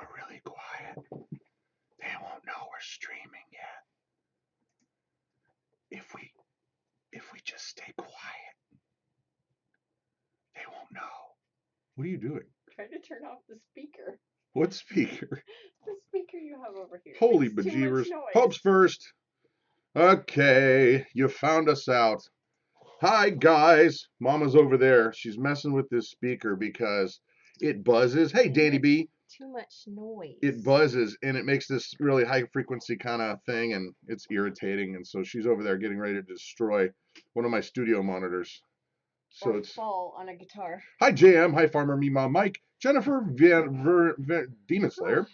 we're really quiet, they won't know we're streaming yet. If we just stay quiet, they won't know. What are you doing? Trying to turn off the speaker. What speaker? The speaker you have over here. Holy Makes too bejeebers. much noise. Hopes first. Okay, you found us out. Hi, guys. Mama's over there. She's messing with this speaker because it buzzes. Hey, Danny B. Too much noise. It buzzes, and it makes this really high-frequency kind of thing, and it's irritating. And so she's over there getting ready to destroy one of my studio monitors. So or it's fall on a guitar. Hi, JM. Hi, Farmer Mima, Mike, Jennifer, Demon Slayer,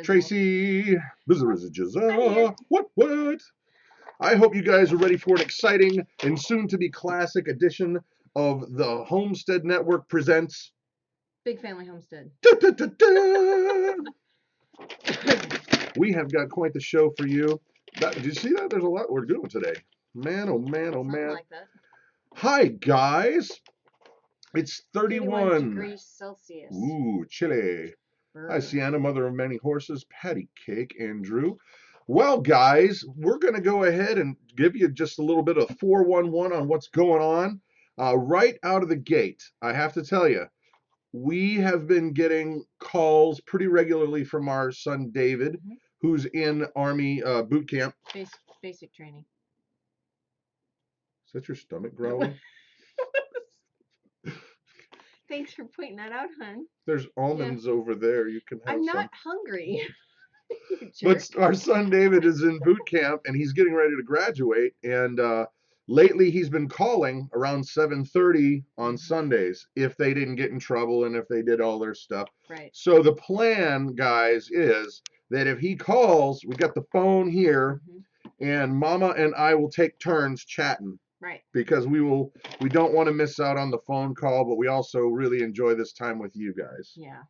Tracy, what? I hope you guys are ready for an exciting and soon-to-be classic edition of the Homestead Network presents Big Family Homestead. We have got quite the show for you. Did you see that? There's a lot we're doing today. Man, oh man, oh man. Like that. Hi, guys. It's 31 degrees Celsius. Ooh, chilly. Brr. Hi, Sienna, mother of many horses, Patty Cake, Andrew. Well, guys, we're going to go ahead and give you just a little bit of 411 on what's going on. Right out of the gate, I have to tell you, we have been getting calls pretty regularly from our son, David, who's in Army boot camp. Basic training. Is that your stomach growling? Thanks for pointing that out, hon. There's almonds over there. You can have I'm some. not hungry. But our son David is in boot camp, and he's getting ready to graduate. And lately, he's been calling around 7:30 on Sundays if they didn't get in trouble and if they did all their stuff. Right. So the plan, guys, is that if he calls, we got the phone here, and Mama and I will take turns chatting. Right. Because we don't want to miss out on the phone call, but we also really enjoy this time with you guys. Yeah.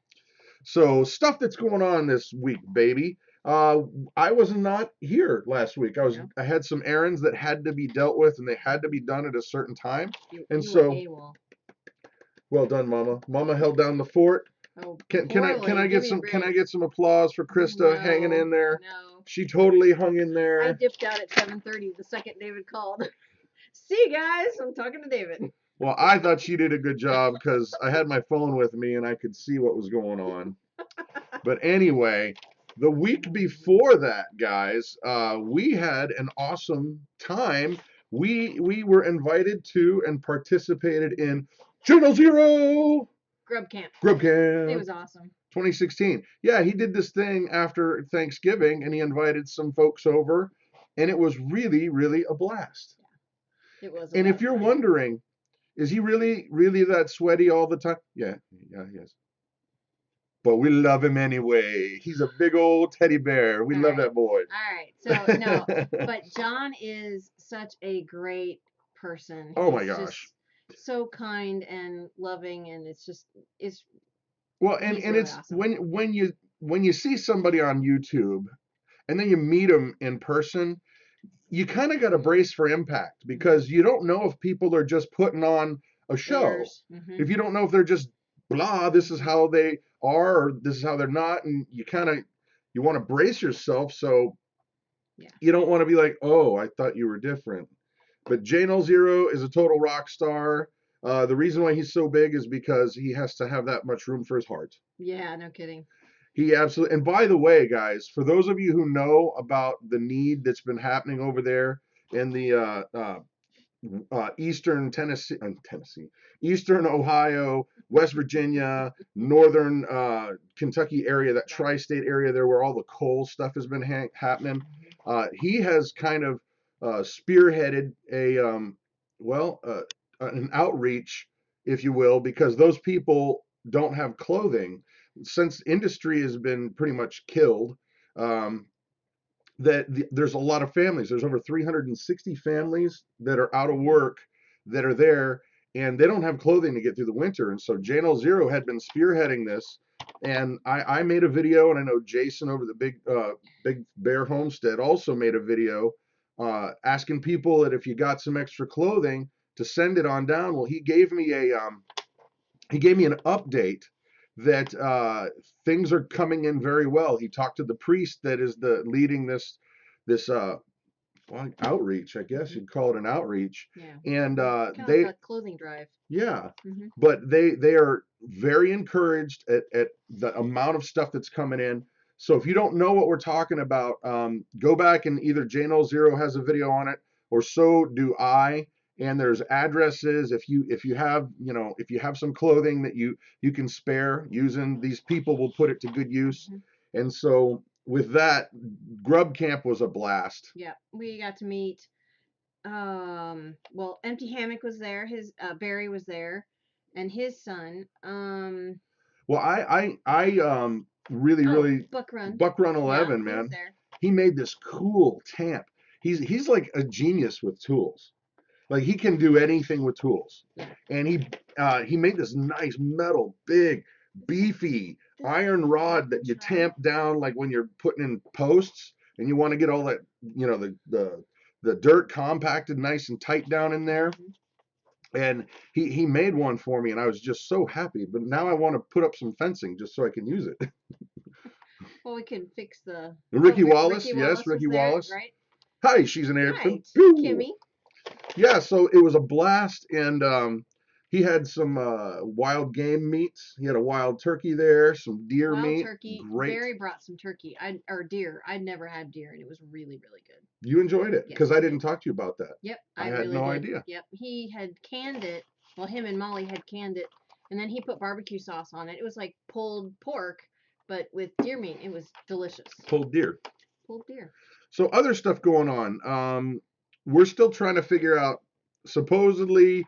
So stuff that's going on this week, baby. I was not here last week. I had some errands that had to be dealt with, and they had to be done at a certain time. Well done, Mama. Mama held down the fort. Oh, can I get some applause for Christa hanging in there? No. She totally hung in there. I dipped out at 7:30 the second David called. See, guys, I'm talking to David. Well, I thought she did a good job because I had my phone with me and I could see what was going on. But anyway, the week before that, guys, we had an awesome time. We were invited to and participated in Channel Zero Grub Camp. It was awesome. 2016. Yeah, he did this thing after Thanksgiving, and he invited some folks over, and it was really, really a blast. It was. And if you're wondering, is he really, really that sweaty all the time? Yeah, he is. But we love him anyway. He's a big old teddy bear. We love that boy. All right. So, no, but John is such a great person. Oh, my gosh. So kind and loving, and it's well, and really it's awesome. when you see somebody on YouTube and then you meet them in person, you kind of got to brace for impact because you don't know if people are just putting on a show. If you don't know if they're just blah, this is how they are, or this is how they're not, and you want to brace yourself so you don't want to be like, oh, I thought you were different. But J-No Zero is a total rock star. The reason why he's so big is because he has to have that much room for his heart. Yeah, no kidding. He absolutely, and by the way, guys, for those of you who know about the need that's been happening over there in the Eastern Eastern Ohio, West Virginia, Northern Kentucky area, that tri-state area there where all the coal stuff has been happening, he has kind of spearheaded an outreach, if you will, because those people don't have clothing. Since industry has been pretty much killed, there's a lot of families. There's over 360 families that are out of work that are there, and they don't have clothing to get through the winter. And so J-No Zero had been spearheading this, and I made a video, and I know Jason over the Big Bear Homestead also made a video asking people that if you got some extra clothing to send it on down. Well, he gave me an update that things are coming in very well. He talked to the priest that is leading this well, outreach, I guess you'd call it an outreach. Yeah. And Kind of like a clothing drive. yeah, Mm-hmm. but they are very encouraged at the amount of stuff that's coming in. So if you don't know what we're talking about, go back and either J0 has a video on it, or so do I. And there's addresses. If you have if you have some clothing that you can spare, using these people will put it to good use. Mm-hmm. And so with that, Grub Camp was a blast. Yeah, we got to meet. Well, Empty Hammock was there. His Barry was there, and his son. Well, I really Buck Run. Buck Run 11, Yeah, man. He made this cool tamp. He's like a genius with tools. Like he can do anything with tools. And he made this nice metal, big, beefy iron rod that you tamp down like when you're putting in posts and you want to get all that, the dirt compacted nice and tight down in there. And he made one for me, and I was just so happy. But now I want to put up some fencing just so I can use it. Well, we can fix the Ricky Wallace, Ricky yes, Wallace Ricky was there, Wallace. right? Hi, she's an air. Right, Kimmy. Yeah, so it was a blast, and he had some wild game meats. He had a wild turkey there, some deer meat. Turkey. Great. Barry brought some turkey, or deer. I'd never had deer, and it was really, really good. You enjoyed it? Because I didn't talk to you about that. Yep, I had no idea. Yep, he had canned it. Well, him and Molly had canned it, and then he put barbecue sauce on it. It was like pulled pork, but with deer meat. It was delicious. Pulled deer. Pulled deer. So other stuff going on. We're still trying to figure out. Supposedly,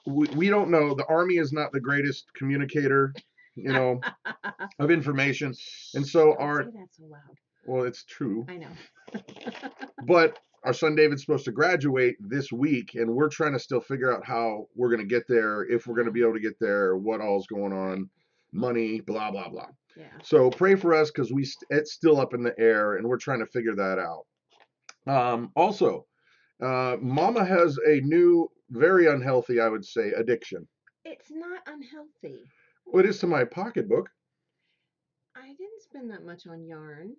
we don't know. The Army is not the greatest communicator, of information, and so don't say that so loud. Well, it's true. I know. But our son David's supposed to graduate this week, and we're trying to still figure out how we're going to get there, if we're going to be able to get there, what all's going on, money, blah blah blah. Yeah. So pray for us, because it's still up in the air, and we're trying to figure that out. Also, Mama has a new, very unhealthy, I would say, addiction. It's not unhealthy. Well, it is to my pocketbook. I didn't spend that much on yarn.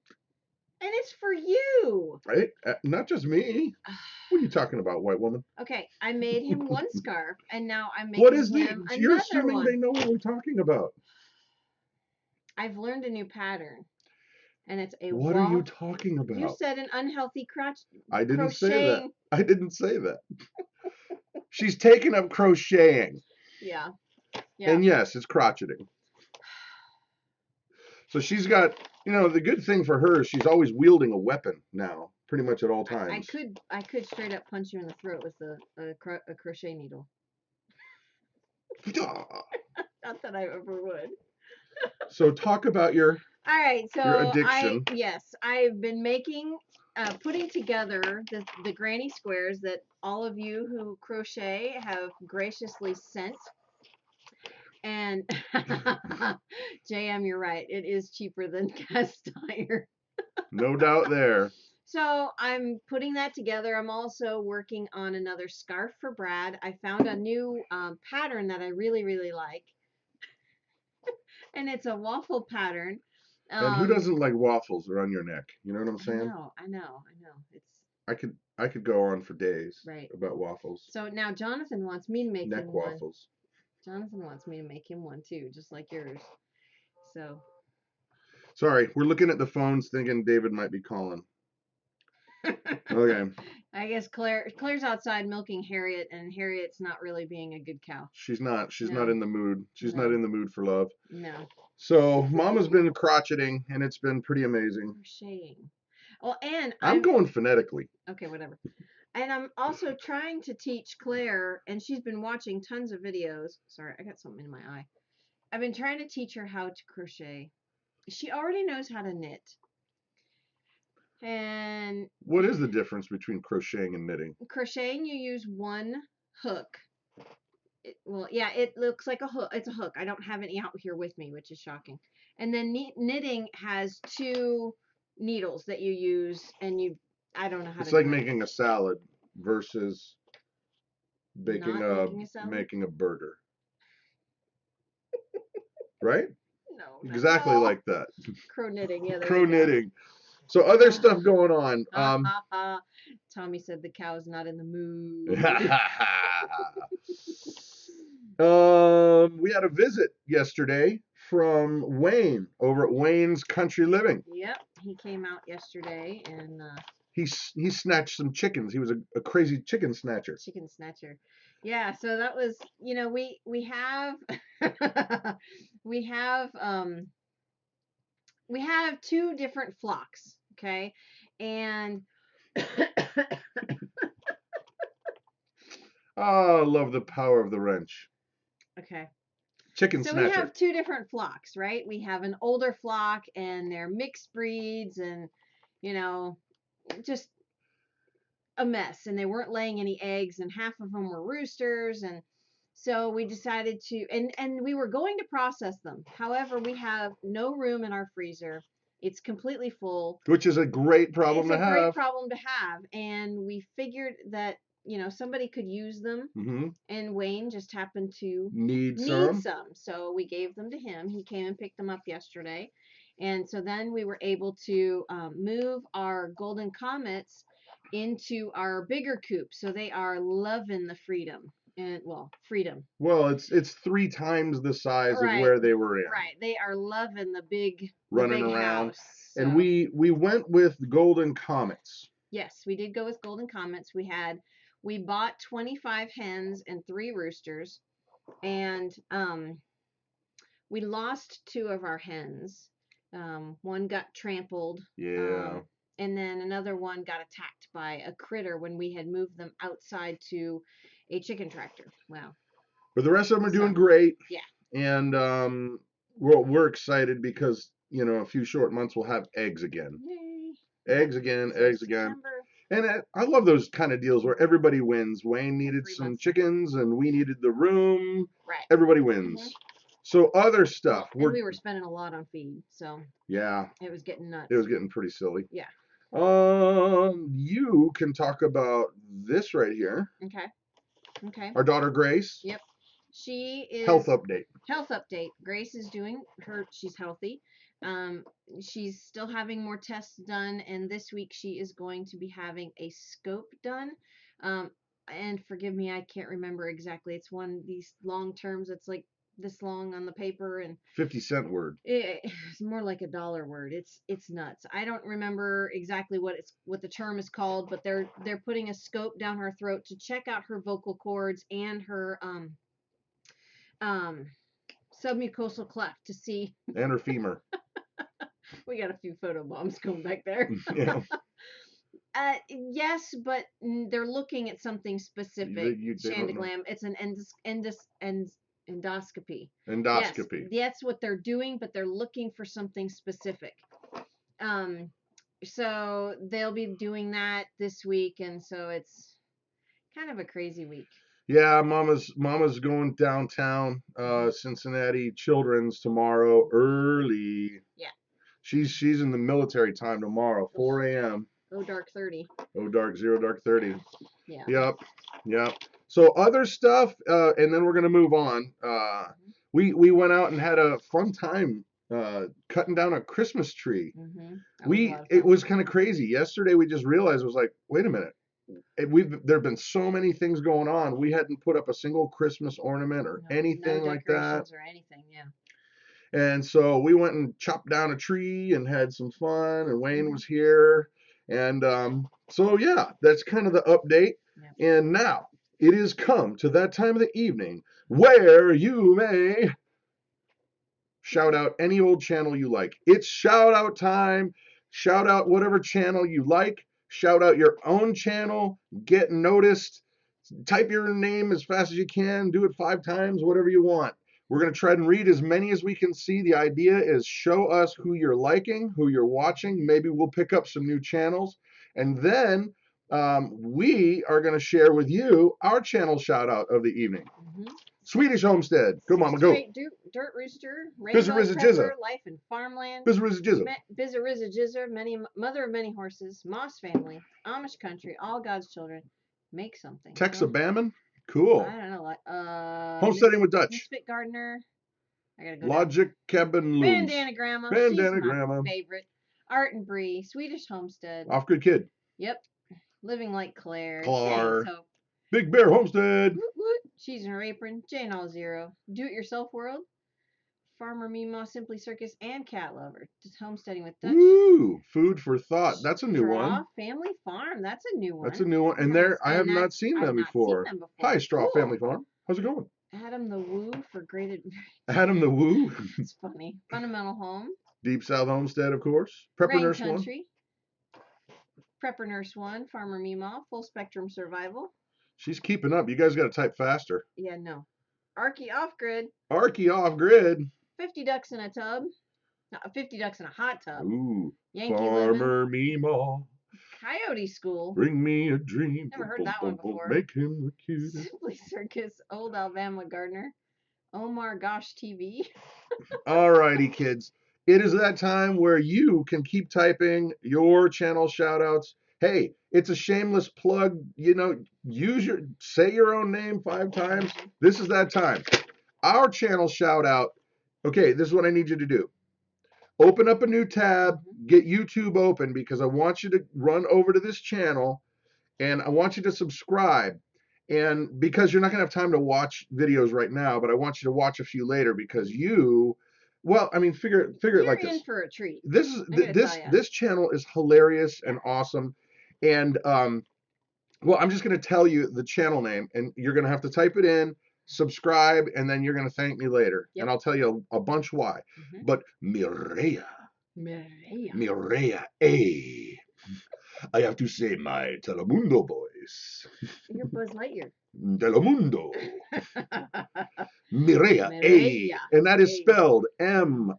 And it's for you. Right? Not just me. What are you talking about, white woman? Okay, I made him one scarf, and now I'm making what is him the? You're another assuming one. They know what we're talking about. I've learned a new pattern, and it's a. What are you talking about? You said an unhealthy crotch. I didn't say that. I didn't say that. She's taken up crocheting. Yeah. And yes, it's crotcheting. So she's got, the good thing for her is she's always wielding a weapon now, pretty much at all times. I could straight up punch you in the throat with a crochet needle. Not that I ever would. So talk about your. All right, so your addiction. I've been putting together the granny squares that all of you who crochet have graciously sent. And JM, you're right. It is cheaper than cast iron. No doubt there. So I'm putting that together. I'm also working on another scarf for Brad. I found a new pattern that I really, really like. And it's a waffle pattern. And who doesn't like waffles around your neck? You know what I'm saying? I know. It's. I could go on for days. Right. About waffles. So now Jonathan wants me to make neck him waffles. Jonathan wants me to make him one too, just like yours. So. Sorry, we're looking at the phones thinking David might be calling. Okay. I guess Claire's outside milking Harriet, and Harriet's not really being a good cow. She's not. She's not in the mood. She's not in the mood for love. No. So Mama's been crotcheting, and it's been pretty amazing. Crocheting. Well, and I'm going phonetically. Okay, whatever. And I'm also trying to teach Claire, and she's been watching tons of videos. Sorry, I got something in my eye. I've been trying to teach her how to crochet. She already knows how to knit. And what is the difference between crocheting and knitting? Crocheting, you use one hook. It looks like a hook. It's a hook. I don't have any out here with me, which is shocking. And then knitting has two needles that you use, and I don't know how to. It's like making a salad versus making a burger. Right? Exactly like that. Crow knitting. Yeah, there Crow you go. knitting. So other stuff going on. Tommy said the cow's not in the mood. We had a visit yesterday from Wayne over at Wayne's Country Living. Yep, he came out yesterday and he snatched some chickens. He was a crazy chicken snatcher. Chicken snatcher. Yeah, so that was, you know, we have we have we have two different flocks, okay? And Oh, I love the power of the wrench. Okay. Chicken snatcher. So we have two different flocks, right? We have an older flock and they're mixed breeds and, you know, just a mess. And they weren't laying any eggs and half of them were roosters. And so we decided to, and we were going to process them. However, we have no room in our freezer. It's completely full. Which is a great problem to have. It's a great problem to have. And we figured that, you know, somebody could use them. Mm-hmm. And Wayne just happened to need some. So we gave them to him. He came and picked them up yesterday. And so then we were able to move our golden comets into our bigger coop. So they are loving the freedom. And freedom. Well, it's 3 times the size of where they were in. Right. They are loving the big running around. House, so. And we went with golden comets. Yes, we did go with golden comets. We bought 25 hens and 3 roosters, and we lost 2 of our hens. One got trampled. Yeah. And then another one got attacked by a critter when we had moved them outside to a chicken tractor. Wow. But the rest of them are doing great. Yeah. And we're excited because, you know, a few short months we'll have eggs again. Yay. Eggs again. And I love those kind of deals where everybody wins. Wayne needed some chickens and we needed the room. Right. Everybody wins. Mm-hmm. So other stuff. And we were spending a lot on feed. So yeah. It was getting nuts. It was getting pretty silly. Yeah. You can talk about this right here. Okay. Our daughter Grace. Yep. She is health update. Grace is she's healthy. She's still having more tests done, and this week she is going to be having a scope done. And forgive me, I can't remember exactly. It's one of these long terms. It's like this long on the paper and 50-cent word. It's more like $1 word. It's nuts. I don't remember exactly what the term is called, but they're putting a scope down her throat to check out her vocal cords and her submucosal cleft to see. And her femur. We got a few photo bombs going back there. Yeah. Yes, but they're looking at something specific. Shandaglam. It's an endoscopy. Endoscopy. Yes, that's what they're doing, but they're looking for something specific. So they'll be doing that this week, and so it's kind of a crazy week. Yeah, Mama's going downtown, Cincinnati Children's tomorrow early. Yeah. She's in the military time tomorrow, 4 a.m. Oh, dark 30. Oh, dark 30. Yeah. Yep. So other stuff, and then we're gonna move on. We went out and had a fun time cutting down a Christmas tree. Mm-hmm. It was kind of crazy. Yesterday we just realized, it was like, wait a minute. There have been so many things going on. We hadn't put up a single Christmas ornament or anything like that. Or anything, yeah. And so we went and chopped down a tree and had some fun. And Wayne was here. And so yeah, that's kind of the update. Yeah. And now it is come to that time of the evening where you may shout out any old channel you like. It's shout out time. Shout out whatever channel you like. Shout out your own channel. Get noticed. Type your name as fast as you can. Do it 5 times, whatever you want. We're going to try and read as many as we can see. The idea is show us who you're liking, who you're watching. Maybe we'll pick up some new channels. And then we are going to share with you our channel shout out of the evening. Mm-hmm. Swedish Homestead. Go, Mama, go. Dirt Rooster, Rainbow Prepper, Life in Farmland, Bizarrizza, Mother of Many Horses, Moss Family, Amish Country, All God's Children, Make Something. Texabammon? Cool. I don't know. Homesteading with Dutch. Misfit Gardener. I gotta go Logic Cabin Loose. Bandana Grandma. Bandana She's my Grandma. favorite. Art and Bree. Swedish Homestead. Off-Grid Kid. Yep. Living like Claire. Clar. Thanks, Hope. Big Bear Homestead. Woot woot. She's in her apron. Jane All Zero. Do-It-Yourself World. Farmer Mimo, Simply Circus, and Cat Lover. Just homesteading with Dutch. Ooh, food for thought. That's a new one. Family Farm. That's a new one. That's a new one. And there, I have not seen them before. Hi, Straw Family Farm. How's it going? Adam the Woo for graded. Adam the Woo. It's funny. Fundamental Home. Deep South Homestead, of course. Prepper Rain Nurse Country. 1. Prepper Nurse 1. Farmer Mima. Full Spectrum Survival. She's keeping up. You guys got to type faster. Yeah, no. Arky Off Grid. Arky Off Grid. 50 ducks in a tub. No, 50 ducks in a hot tub. Ooh. Yankee Farmer Living. Meemaw. Coyote School. Bring me a dream. Never heard that one before. Make him the cutest. Simply Circus. Old Alabama Gardener. Omar Gosh TV. Alrighty, kids. It is that time where you can keep typing your channel shout-outs. Hey, it's a shameless plug. You know, say your own name 5 times. This is that time. Our channel shout-out. Okay, this is what I need you to do. Open up a new tab, get YouTube open, because I want you to run over to this channel and I want you to subscribe. And because you're not going to have time to watch videos right now, but I want you to watch a few later because well, I mean, figure it like this. You're in for a treat. This channel is hilarious and awesome. And well, I'm just going to tell you the channel name and you're going to have to type it in, subscribe, and then you're going to thank me later. Yep. And I'll tell you a bunch why. But Mireya A. I have to say my Telemundo voice. You're Buzz Lightyear. Telemundo. Mireya A. And that is spelled Mireya.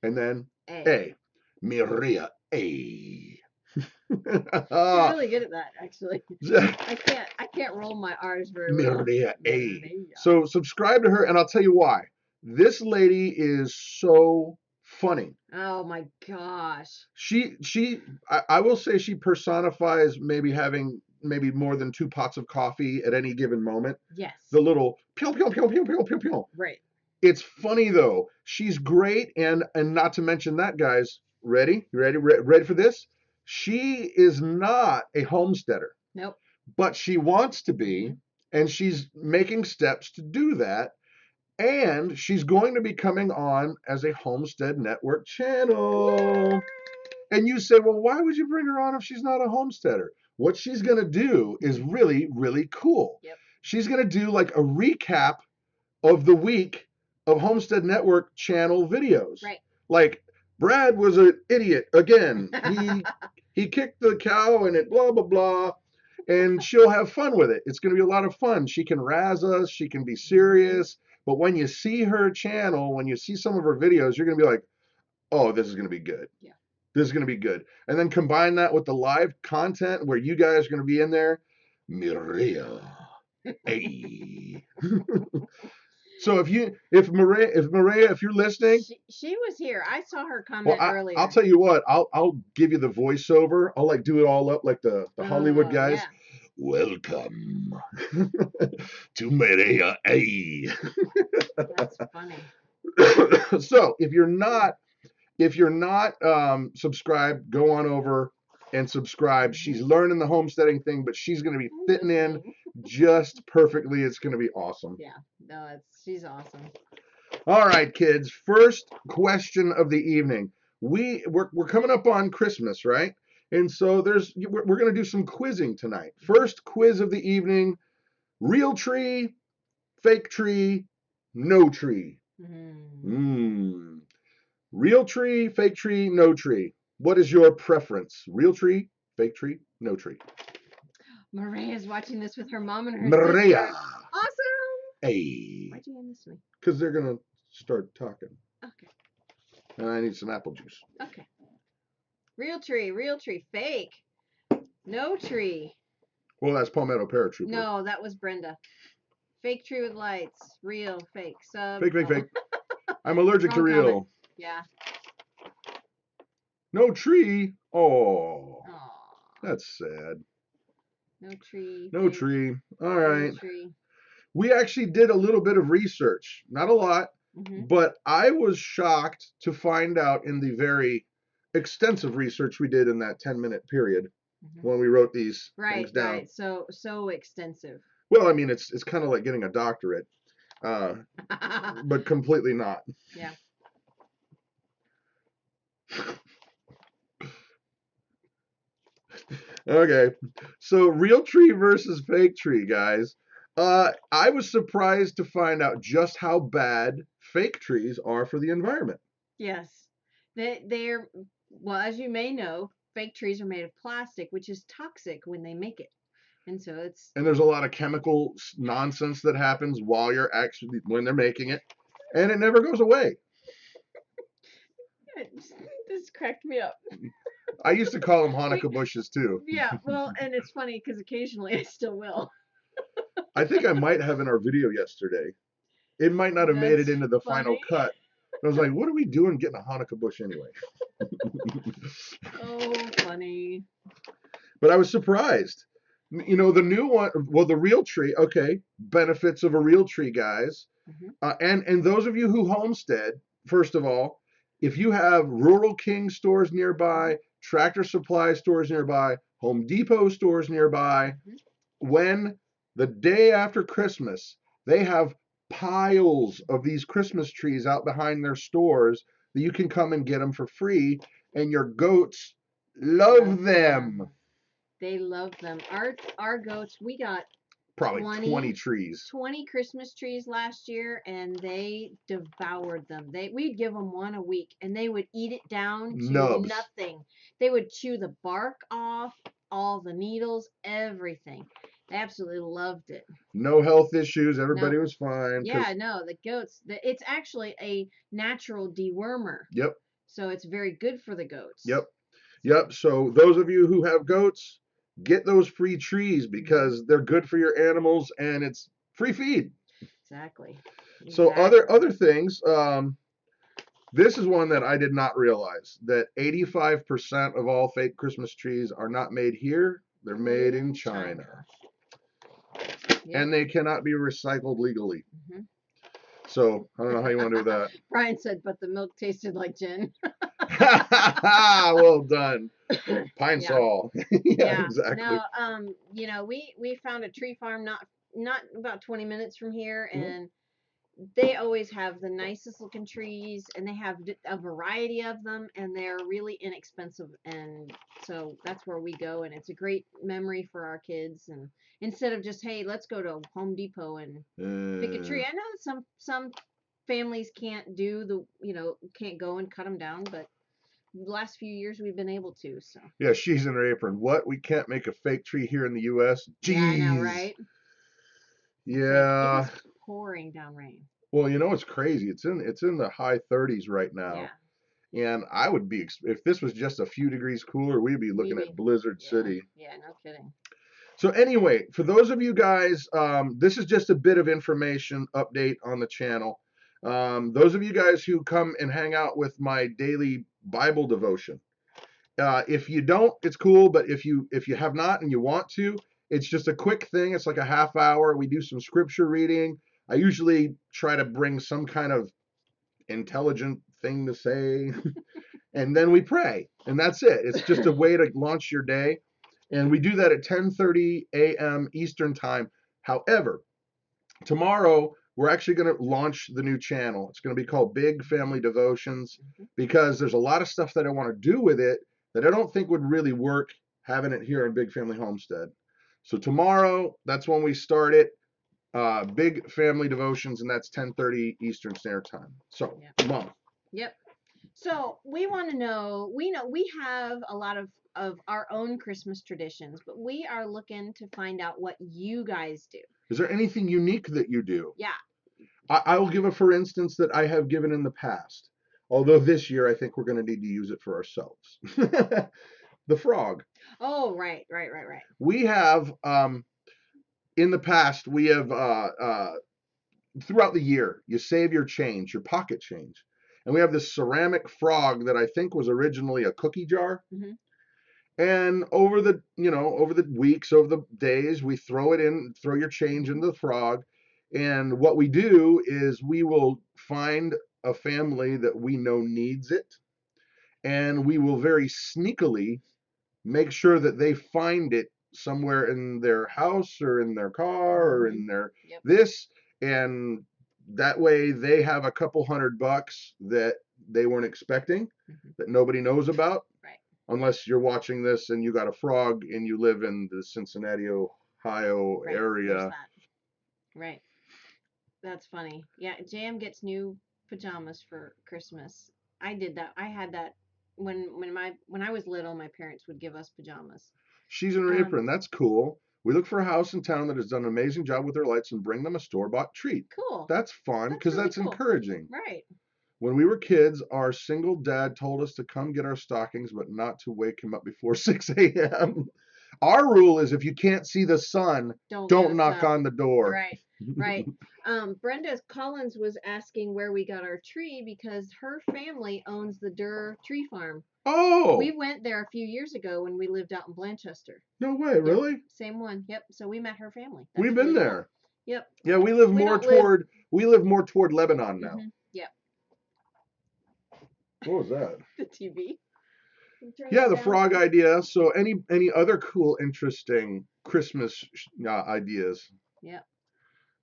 And then A. Mireya A. You're really good at that, actually. I can't roll my R's very well. Mireya A. So subscribe to her, and I'll tell you why. This lady is so funny. Oh my gosh. I will say she personifies maybe having more than 2 pots of coffee at any given moment. Yes. The little pew pew pew pew pew pew pew. Right. It's funny though. She's great, and not to mention that, guys. Ready? You ready for this? She is not a homesteader. Nope. But she wants to be, and she's making steps to do that. And she's going to be coming on as a Homestead Network channel. Yay! And you say, well, why would you bring her on if she's not a homesteader? What she's going to do is really, really cool. Yep. She's going to do like a recap of the week of Homestead Network channel videos. Right. Like, Brad was an idiot again. He kicked the cow and it blah, blah, blah. And she'll have fun with it. It's going to be a lot of fun. She can razz us. She can be serious. But when you see her channel, when you see some of her videos, you're going to be like, oh, this is going to be good. Yeah. This is going to be good. And then combine that with the live content where you guys are going to be in there. Mireya. Hey. So if Mireya, if you're listening. She was here. I saw her comment earlier. I'll tell you what. I'll give you the voiceover. I'll like do it all up like the Hollywood guys. Yeah. Welcome to Mireya A. That's funny. So if you're not subscribed, go on over and subscribe. She's learning the homesteading thing, but she's going to be fitting in just perfectly. It's going to be awesome. Yeah, no, she's awesome. All right, kids. First question of the evening. We're coming up on Christmas, right? And so we're going to do some quizzing tonight. First quiz of the evening: real tree, fake tree, no tree. Real tree, fake tree, no tree. What is your preference? Real tree, fake tree, no tree. Maria's watching this with her mom and her Mireya. sister. Awesome. Hey. Why'd you hand this to me? Because they're going to start talking. Okay. And I need some apple juice. Okay. Real tree, fake. No tree. Well, that's Palmetto Paratrooper. No, that was Brenda. Fake tree with lights. Real, fake. Fake. I'm allergic to real. Comment. Yeah. No tree. Oh. Aww. That's sad. No tree. No tree. All right. No tree. we actually did a little bit of research, not a lot, but I was shocked to find out in the very extensive research we did in that 10-minute period when we wrote these things down. Right. So extensive. Well, I mean, it's kind of like getting a doctorate, but completely not. Yeah. Okay, so real tree versus fake tree, guys. I was surprised to find out just how bad fake trees are for the environment. Yes. They're, well, as you may know, fake trees are made of plastic, which is toxic when they make it. And so it's... And there's a lot of chemical nonsense that happens while you're actually, when they're making it, and it never goes away. This cracked me up. I used to call them Hanukkah bushes too. Yeah, well, and it's funny because occasionally I still will. I think I might have in our video yesterday. It might not have made it into the final cut. I was like, what are we doing getting a Hanukkah bush anyway? Oh, funny. But I was surprised. You know, the new one, well, the real tree, okay, benefits of a real tree, guys. And those of you who homestead, first of all, if you have Rural King stores nearby, Tractor Supply stores nearby, Home Depot stores nearby, when the day after Christmas, they have piles of these Christmas trees out behind their stores that you can come and get them for free, and your goats love them. They love them. Our goats, we got probably 20 trees. 20 Christmas trees last year, and they devoured them. We'd give them one a week, and they would eat it down to nothing. They would chew the bark off, all the needles, everything. They absolutely loved it. No health issues. Everybody was fine. Yeah, no, the goats. It's actually a natural dewormer. Yep. So it's very good for the goats. Yep. Yep. So those of you who have goats, get those free trees because they're good for your animals and it's free feed. Exactly. So other things, this is one that I did not realize, that 85% of all fake Christmas trees are not made here. They're made in China. Yep. And they cannot be recycled legally. So I don't know how you want to do that. Brian said, but the milk tasted like gin. Well done. Pine Sol. Yeah, exactly. No, you know, we found a tree farm not about 20 minutes from here, and they always have the nicest looking trees, and they have a variety of them, and they're really inexpensive, and so that's where we go, and it's a great memory for our kids. And instead of just, hey, let's go to Home Depot and pick a tree. I know some families can't can't go and cut them down, but the last few years we've been able to. So yeah, she's in her apron. What? We can't make a fake tree here in the U.S.? Jeez. Yeah, I know, right? Yeah. It's pouring down rain. Well, you know, it's crazy. It's in the high 30s right now. Yeah. And I would be, if this was just a few degrees cooler, we'd be looking at Blizzard City. Yeah, no kidding. So anyway, for those of you guys, this is just a bit of information update on the channel. Those of you guys who come and hang out with my daily Bible devotion, if you don't, it's cool. But if you have not and you want to, it's just a quick thing. It's like a half hour. We do some scripture reading. I usually try to bring some kind of intelligent thing to say, and then we pray, and that's it. It's just a way to launch your day, and we do that at 10:30 a.m. Eastern time. However, tomorrow we're actually going to launch the new channel. It's going to be called Big Family Devotions, because there's a lot of stuff that I want to do with it that I don't think would really work having it here on Big Family Homestead. So tomorrow, that's when we start it. Big Family Devotions, and that's 10:30 Eastern Standard Time. So, Mom. Yep. So we want to know, we have a lot of our own Christmas traditions, but we are looking to find out what you guys do. Is there anything unique that you do? Yeah. I will give a for instance that I have given in the past. Although this year I think we're going to need to use it for ourselves. The frog. Oh, right. We have, in the past, we have, throughout the year, you save your change, your pocket change. And we have this ceramic frog that I think was originally a cookie jar. And over the weeks, over the days, we throw it in, throw your change in the frog. And what we do is we will find a family that we know needs it, and we will very sneakily make sure that they find it somewhere in their house or in their car or in their this, and that way they have a couple $100 that they weren't expecting, that nobody knows about, Right. unless you're watching this and you got a frog and you live in the Cincinnati, Ohio Right. area. There's that. Right. That's funny. Yeah, Jam gets new pajamas for Christmas. I did that. I had that when I was little. My parents would give us pajamas. She's in her apron. That's cool. We look for a house in town that has done an amazing job with their lights and bring them a store-bought treat. Cool. That's fun because really that's cool. encouraging. Right. When we were kids, our single dad told us to come get our stockings, but not to wake him up before 6 a.m. Our rule is if you can't see the sun, don't knock on the door. Right, right. Brenda Collins was asking where we got our tree because her family owns the Durr Tree Farm. Oh! We went there a few years ago when we lived out in Blanchester. No way, really? Yep, same one. Yep. So we met her family. That's We've been there. Cool. Yep. Yeah, we live more toward Lebanon now. Yep. What was that? The TV. Yeah, the frog idea. So any other cool, interesting Christmas ideas? Yeah.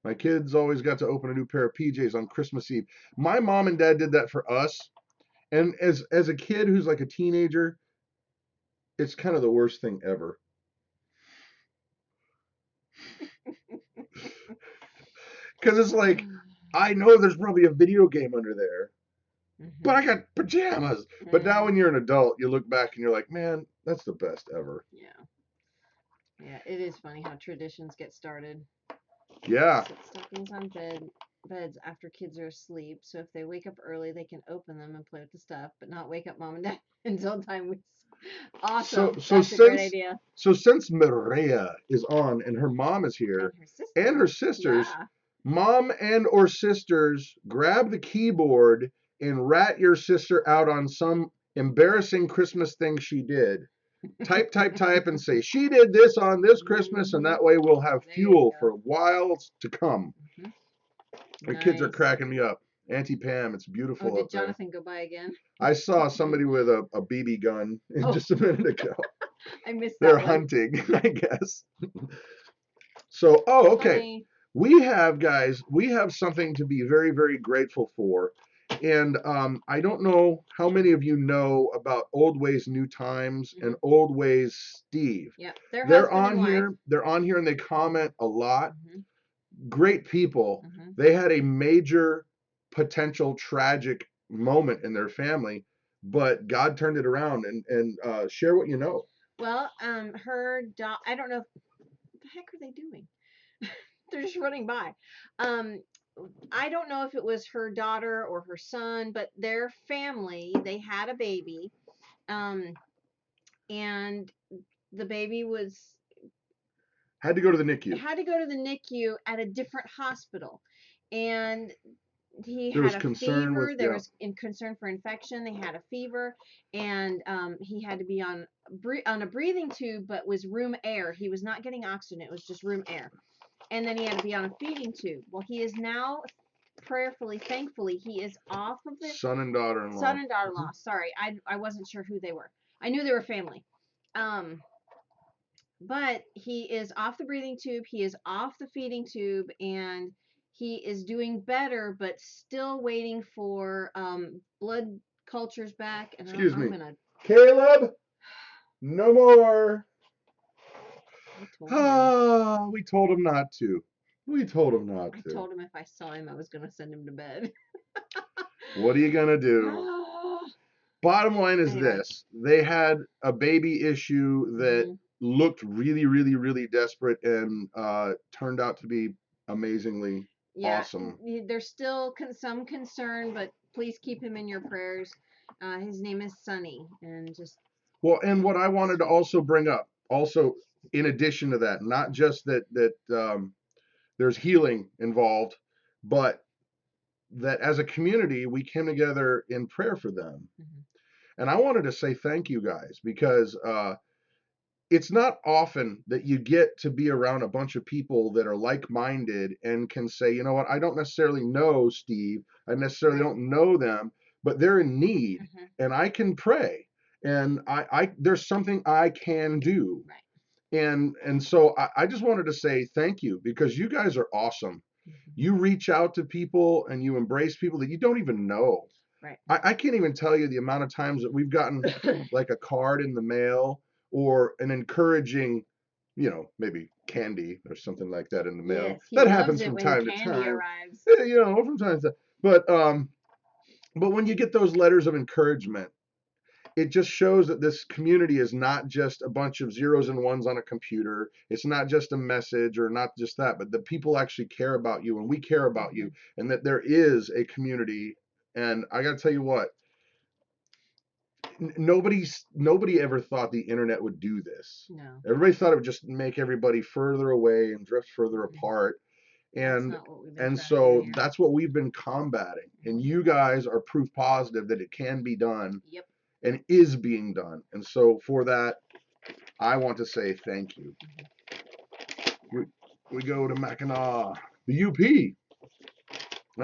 My kids always got to open a new pair of PJs on Christmas Eve. My mom and dad did that for us. And as a kid who's like a teenager, it's kind of the worst thing ever. Because it's like, I know there's probably a video game under there. But I got pajamas. But now when you're an adult, you look back and you're like, man, that's the best ever. Yeah. Yeah, it is funny how traditions get started. Yeah. Set stockings on beds after kids are asleep. So if they wake up early, they can open them and play with the stuff, but not wake up mom and dad until time. Awesome. That's a great idea. So since Maria is on and her mom is here and her sisters, mom and or sisters, grab the keyboard and rat your sister out on some embarrassing Christmas thing she did. Type, and say, she did this on this Christmas, and that way we'll have fuel for whiles to come. The kids are cracking me up. Auntie Pam, it's beautiful. Oh, did Jonathan go by again? I saw somebody with a BB gun just a minute ago. I missed that. They're hunting, I guess. So, okay. Funny. We have something to be very, very grateful for. And I don't know how many of you know about Old Ways New Times and Old Ways Steve. Yeah, they're on here. They're on here and they comment a lot. Great people. They had a major potential tragic moment in their family, but God turned it around. And share what you know. Well, I don't know. What the heck are they doing? They're just running by. I don't know if it was her daughter or her son, but their family, they had a baby, and the baby had to go to the NICU. Had to go to the NICU at a different hospital, and he had a fever. There was concern for infection. They had a fever, and he had to be on a breathing tube, but was room air. He was not getting oxygen. It was just room air. And then he had to be on a feeding tube. Well, he is now, thankfully, he is off of the son and daughter-in-law. Sorry, I wasn't sure who they were. I knew they were family. But he is off the breathing tube. He is off the feeding tube, and he is doing better, but still waiting for blood cultures back. And Excuse me, Caleb. No more. We told him not to. I told him if I saw him, I was going to send him to bed. What are you going to do? Bottom line is this. They had a baby issue that looked really, really, really desperate and turned out to be amazingly awesome. There's still some concern, but please keep him in your prayers. His name is Sonny. And what I wanted to also bring up, in addition to that, not just that there's healing involved, but that as a community, we came together in prayer for them. And I wanted to say thank you guys, because it's not often that you get to be around a bunch of people that are like-minded and can say, you know what, I don't necessarily know Steve, I necessarily Right. don't know them, but they're in need, Mhm. and I can pray, and I there's something I can do. Right. And so I just wanted to say thank you, because you guys are awesome. Mhm. You reach out to people and you embrace people that you don't even know. Right. I can't even tell you the amount of times that we've gotten like a card in the mail or an encouraging, maybe candy or something like that in the mail. Yes, he That loves happens it from when time to candy time. arrives. From time to time. But when you get those letters of encouragement, it just shows that this community is not just a bunch of zeros and ones on a computer. It's not just a message or not just that, but that people actually care about you and we care about you, and that there is a community. And I got to tell you what, nobody ever thought the internet would do this. No, Everybody thought it would just make everybody further away and drift further apart. that's And not what we've been and trying to do so here. that's what we've been combating. And you guys are proof positive that it can be done. Yep. And is being done. And so for that, I want to say thank you. We go to Mackinac, the UP.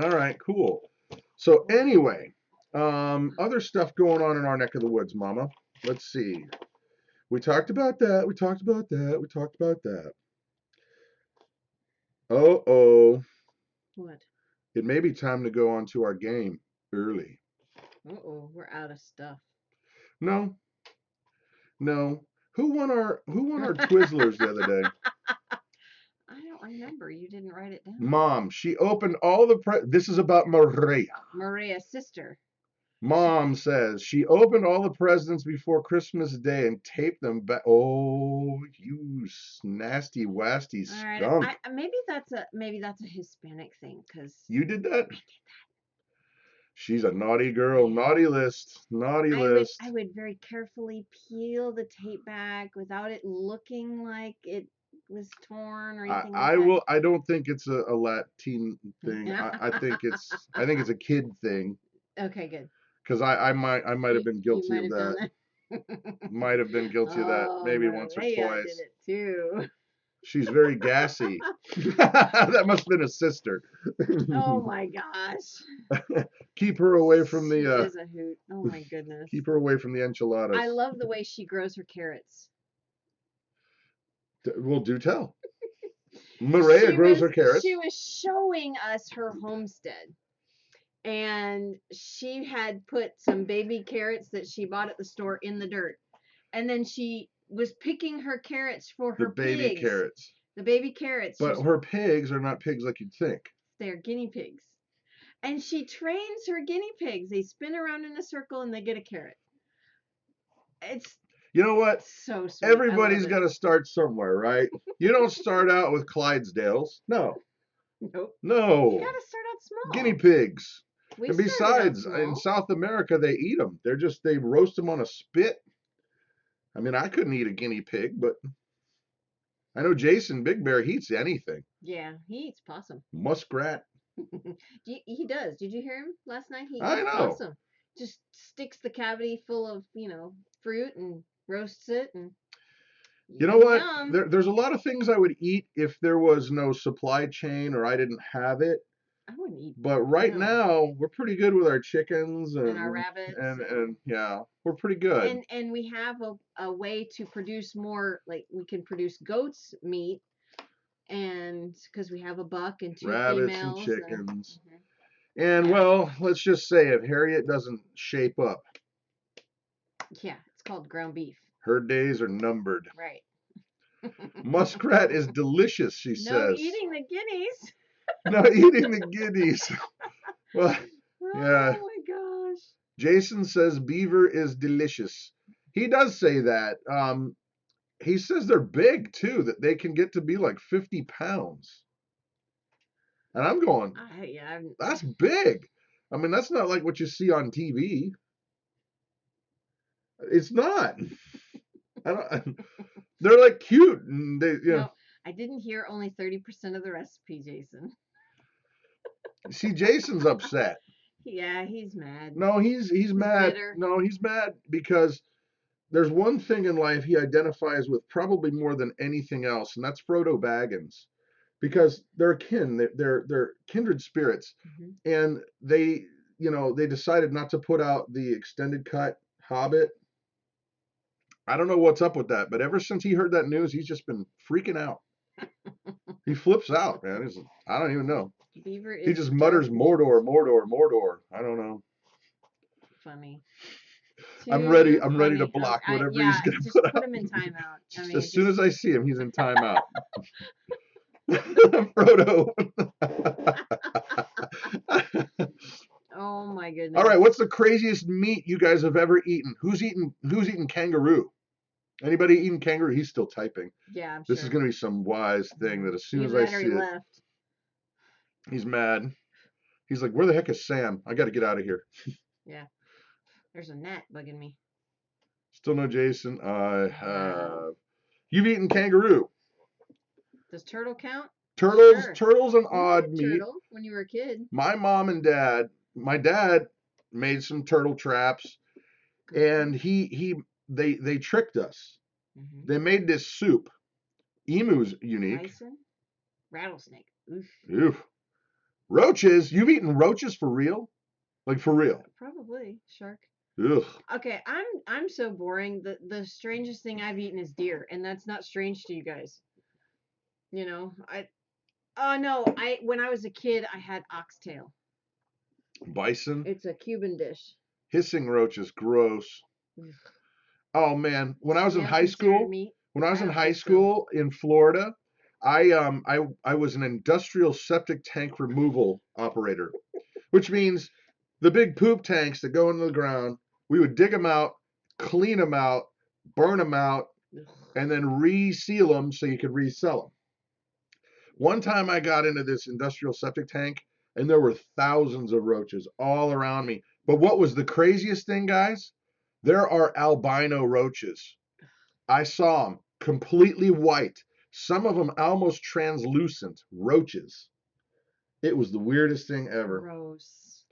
All right, cool. So anyway, other stuff going on in our neck of the woods, Mama. Let's see. We talked about that. We talked about that. We talked about that. Oh. What? It may be time to go on to our game early. We're out of stuff. No. Who won our Twizzlers the other day? I don't remember. You didn't write it down. Mom. She opened all the this is about Maria. Maria's sister. Mom says she opened all the presents before Christmas Day and taped them back. Oh, you nasty, wasty skunk! All right, maybe that's a Hispanic thing, because You did that. She's a naughty girl. Naughty list. Naughty list. I would very carefully peel the tape back without it looking like it was torn or anything like that. I don't think it's a Latin thing. I think it's a kid thing. Okay, good. Because I might have been guilty of done that. Might have been guilty of that maybe once or Maria twice. did it too. She's very gassy. That must have been a sister. Oh my gosh. Keep her away from She the. is a hoot. Oh my goodness. Keep her away from the enchiladas. I love the way she grows her carrots. Well, do tell. Maria grows her carrots. She was showing us her homestead. And she had put some baby carrots that she bought at the store in the dirt. And then she was picking her carrots for her baby pigs. Carrots. The baby carrots. But her pigs are not pigs like you'd think. They're guinea pigs. And she trains her guinea pigs. They spin around in a circle and they get a carrot. It's You know what? so sweet. Everybody's got to start somewhere, right? You don't start out with Clydesdales. No. Nope. No. You got to start out small. Guinea pigs. We And besides, in South America, they eat them. They roast them on a spit. I mean, I couldn't eat a guinea pig, but I know Jason Big Bear eats anything. Yeah, he eats possum. Muskrat. He does. Did you hear him last night? He I eats know. possum. Just sticks the cavity full of, fruit and roasts it. And you know what? yum. There's a lot of things I would eat if there was no supply chain or I didn't have it. I wouldn't eat. But right now, we're pretty good with our chickens and our rabbits. And yeah, we're pretty good. And we have a way to produce more, like we can produce goat's meat, and because we have a buck and 2 rabbits females. And chickens. And well, let's just say if Harriet doesn't shape up. Yeah, it's called ground beef. Her days are numbered. Right. Muskrat is delicious, she says. No eating the guineas. Not eating the guineas. Well, yeah. Oh my gosh. Jason says beaver is delicious. He does say that. He says they're big too, that they can get to be like 50 pounds. And I'm going, that's big. I mean, that's not like what you see on TV. It's not. They're like cute. And they, No, I didn't hear only 30% of the recipe, Jason. See, Jason's upset. Yeah, he's mad. No, he's mad. Bitter. No, he's mad because there's one thing in life he identifies with probably more than anything else, and that's Frodo Baggins, because they're they're kindred spirits, and they, you know, they decided not to put out the extended cut Hobbit. I don't know what's up with that, but ever since he heard that news, he's just been freaking out. He flips out, man. I don't even know. Beaver is He just mutters Mordor, Mordor, Mordor. I don't know. Funny. I'm ready to block whatever he's gonna just put out. Put him in timeout. Just as soon as I see him, he's in timeout. Frodo. Oh my goodness. All right, what's the craziest meat you guys have ever eaten? Who's eaten kangaroo? Anybody eating kangaroo? He's still typing. Yeah, I'm This sure. is going to be some wise thing that as soon as I see it, left. He's mad. He's like, where the heck is Sam? I got to get out of here. Yeah. There's a gnat bugging me. Still no Jason. You've eaten kangaroo. Does turtle count? Turtles, Sure. turtle's an odd meat. Turtle when you were a kid. My mom and dad, my dad made some turtle traps, and they tricked us. They made this soup. Emu's unique. Bison? Rattlesnake. Oof. Oof. Roaches. You've eaten roaches for real? Like for real? Probably. Shark. Ugh. Okay, I'm so boring. The strangest thing I've eaten is deer, and that's not strange to you guys. You know, when I was a kid, I had oxtail. Bison. It's a Cuban dish. Hissing roaches, gross. Oh man, when I was in high school, in Florida, I was an industrial septic tank removal operator, which means the big poop tanks that go into the ground, we would dig them out, clean them out, burn them out, and then reseal them so you could resell them. One time I got into this industrial septic tank, and there were thousands of roaches all around me. But what was the craziest thing, guys? There are albino roaches. I saw them completely white. Some of them almost translucent roaches. It was the weirdest thing ever. Gross.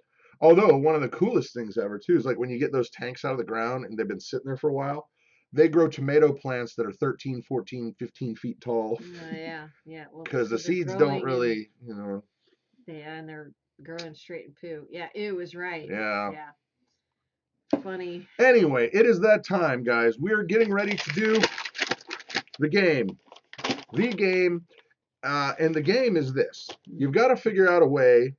Although one of the coolest things ever too is like when you get those tanks out of the ground and they've been sitting there for a while, they grow tomato plants that are 13, 14, 15 feet tall. Yeah. Well, because the seeds don't really, you know. Yeah, and they're growing straight in poo. Yeah, it was right. Yeah. Funny. Anyway, it is that time, guys. We're getting ready to do the game. And the game is this. You've got to figure out a way,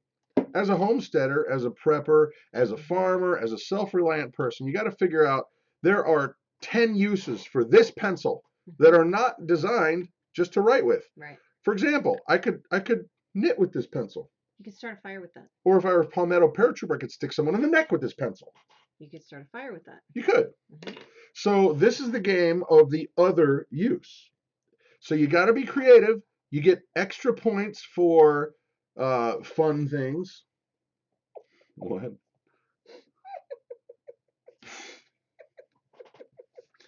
as a homesteader, as a prepper, as a farmer, as a self-reliant person, you got to figure out there are 10 uses for this pencil that are not designed just to write with. Right. For example, I could knit with this pencil. You could start a fire with that. Or if I were a palmetto paratrooper, I could stick someone in the neck with this pencil. You could start a fire with that. You could. So this is the game of the other use. So you got to be creative. You get extra points for fun things. What?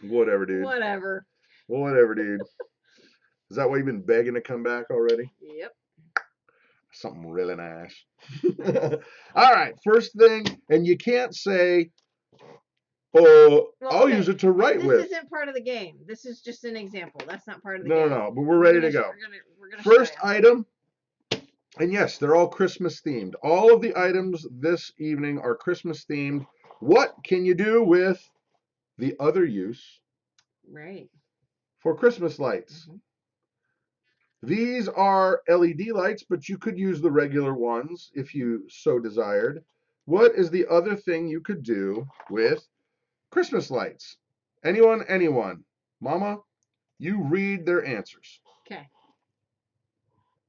Whatever, dude. Whatever, dude. Is that why you've been begging to come back already? Yep. Something really nice. All right, first thing, and you can't say, I'll use it to write with. This isn't part of the game. This is just an example. That's not part of the game. No, but we're ready to go. We're gonna first item, and yes, they're all Christmas themed. All of the items this evening are Christmas themed. What can you do with the other use? Right. For Christmas lights. These are LED lights, but you could use the regular ones if you so desired. What is the other thing you could do with Christmas lights? Anyone? Mama, you read their answers. Okay.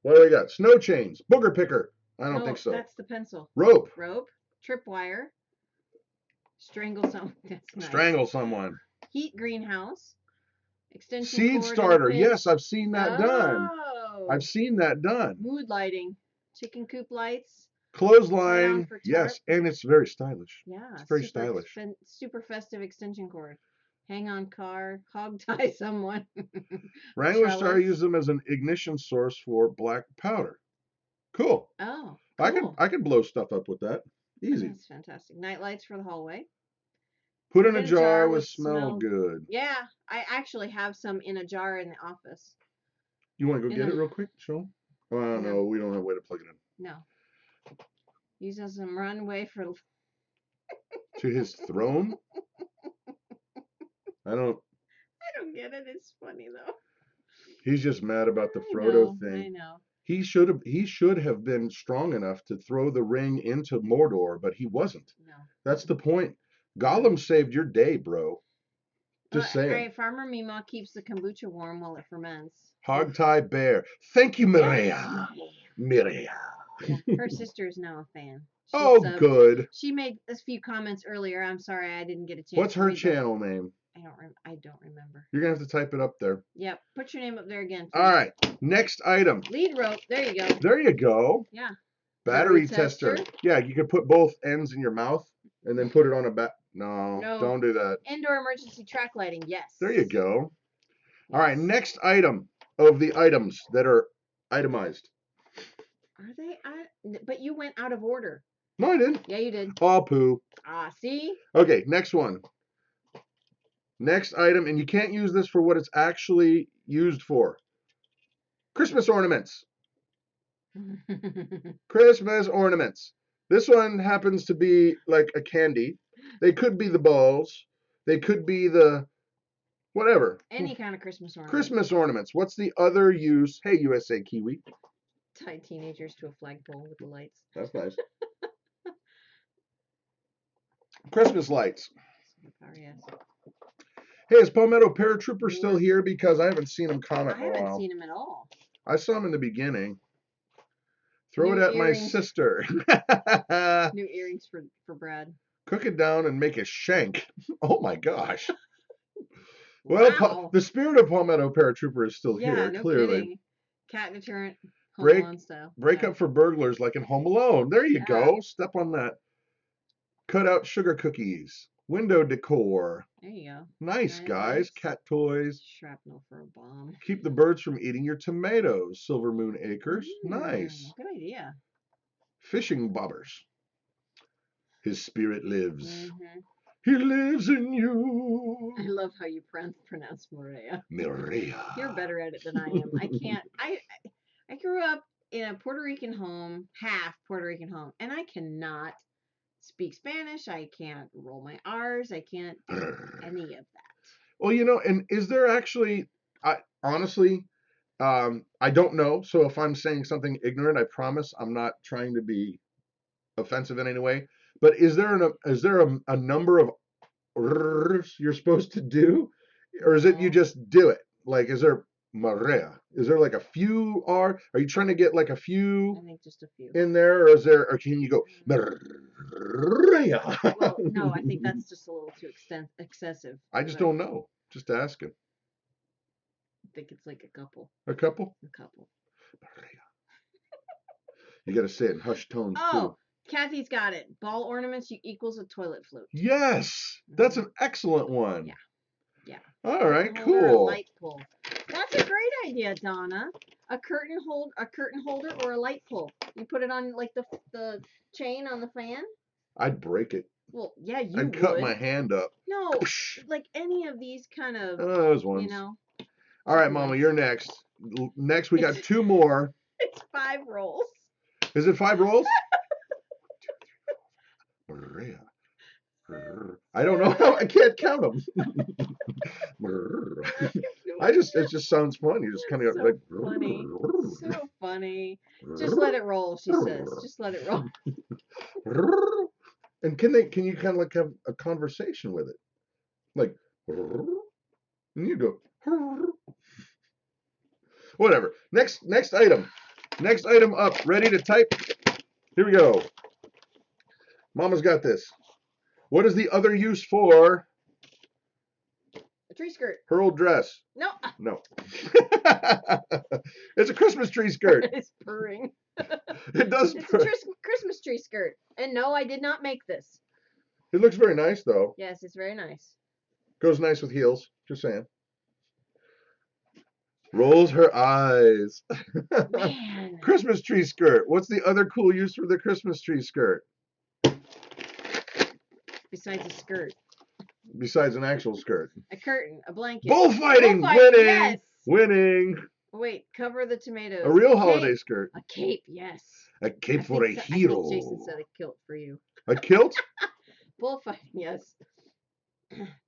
What do we got? Snow chains, booger picker. I don't think so. That's the pencil. Rope, tripwire, strangle someone. That's nice. Strangle someone. Heat greenhouse. Extension seed starter. Yes, I've seen that done. I've seen that done. Mood lighting. Chicken coop lights. Clothesline. Yes, and it's very stylish. Yeah. It's very stylish. Super festive extension cord. Hang on car. Hog tie someone. Wrangler Star used them as an ignition source for black powder. Cool. Oh. Cool. I could blow stuff up with that. Easy. That's fantastic. Night lights for the hallway. Put in a jar with smell good. Yeah, I actually have some in a jar in the office. You want to go get it real quick? Show? Oh, no, we don't have a way to plug it in. No. Use as some runway for... To his throne? I don't get it. It's funny, though. He's just mad about the Frodo thing. I know. He should have been strong enough to throw the ring into Mordor, but he wasn't. No. That's the point. Gollum saved your day, bro. Just saying. Right, Farmer Mima keeps the kombucha warm while it ferments. Hogtie Bear. Thank you, Mireia. Yes. Mireia. Yeah, her sister is now a fan. Good. She made a few comments earlier. I'm sorry I didn't get a chance. What's her channel name? I don't remember. You're gonna have to type it up there. Yep. Put your name up there again, please. All right. Next item. Lead rope. There you go. There you go. Yeah. Battery tester. Yeah, you could put both ends in your mouth and then put it on a No, don't do that. Indoor emergency track lighting. Yes. There you go. Yes. All right. Next item of the items that are itemized. Are they? But you went out of order. No, I didn't. Yeah, you did. Oh, poo. See? Okay, next one. Next item, and you can't use this for what it's actually used for. Christmas ornaments. Christmas ornaments. This one happens to be like a candy. They could be the balls. They could be the whatever. Any kind of Christmas ornament. Christmas ornaments. What's the other use? Hey, USA Kiwi. Tie teenagers to a flagpole with the lights. That's nice. Christmas lights. Oh, yes. Hey, is Palmetto Paratrooper still here? Because I haven't seen him comment in a while. I haven't seen him at all. I saw him in the beginning. Throw it at my sister. New earrings for Brad. Cook it down and make a shank. Oh my gosh. Well, wow. The spirit of Palmetto Paratrooper is still here, no clearly. Kidding. Cat deterrent, Home Alone style. Break up for burglars like in Home Alone. There you go. Step on that. Cut out sugar cookies. Window decor. There you go. Nice, guys. Cat toys. Shrapnel for a bomb. Keep the birds from eating your tomatoes. Silver Moon Acres. Nice. Good idea. Fishing bobbers. His spirit lives. He lives in you. I love how you pronounce Mireia. Mireia. You're better at it than I am. I can't. I grew up in a Puerto Rican home, half Puerto Rican home, and I cannot speak Spanish. I can't roll my R's. I can't do any of that. Well, and is there actually, honestly, I don't know. So if I'm saying something ignorant, I promise I'm not trying to be offensive in any way. But is there a number of R's you're supposed to do, or is it you just do it? Like, is there Mireia? Is there like a few R? Are you trying to get like a few? I think just a few in there, or can you go Mireia? Well, no, I think that's just a little too excessive. I just don't know. Just asking. I think it's like a couple. A couple? A couple. Mireia. You got to say it in hushed tones too. Kathy's got it. Ball ornaments equals a toilet flute. Yes, that's an excellent one. Yeah. All right, cool. A light pole. That's a great idea, Donna. A curtain holder, or a light pole. You put it on like the chain on the fan. I'd break it. Well, yeah, you I'd cut my hand up. No, like any of these kind of. Those ones. All right, Mama, you're next. Next, we got two more. It's 5 rolls. Is it 5 rolls? Mireia. I don't know how. I can't count them. It just sounds fun. You just kind of like. Funny. So funny. Just let it roll, she says. Just let it roll. And can you kind of like have a conversation with it, like, and you go. Whatever. Next item. Next item up. Ready to type? Here we go. Mama's got this. What is the other use for? A tree skirt. Her old dress. No. It's a Christmas tree skirt. It's purring. It does purr. It's a Christmas tree skirt. And no, I did not make this. It looks very nice, though. Yes, it's very nice. Goes nice with heels. Just saying. Rolls her eyes. Man. Christmas tree skirt. What's the other cool use for the Christmas tree skirt? Besides a skirt. besides an actual skirt. A curtain, a blanket. Bullfighting, Bullfight, winning, yes. winning. Wait, cover the tomatoes. A real cape. holiday skirt. A cape, yes. A cape for a I hero. think Jason said a kilt for you. A kilt? Bullfighting, yes.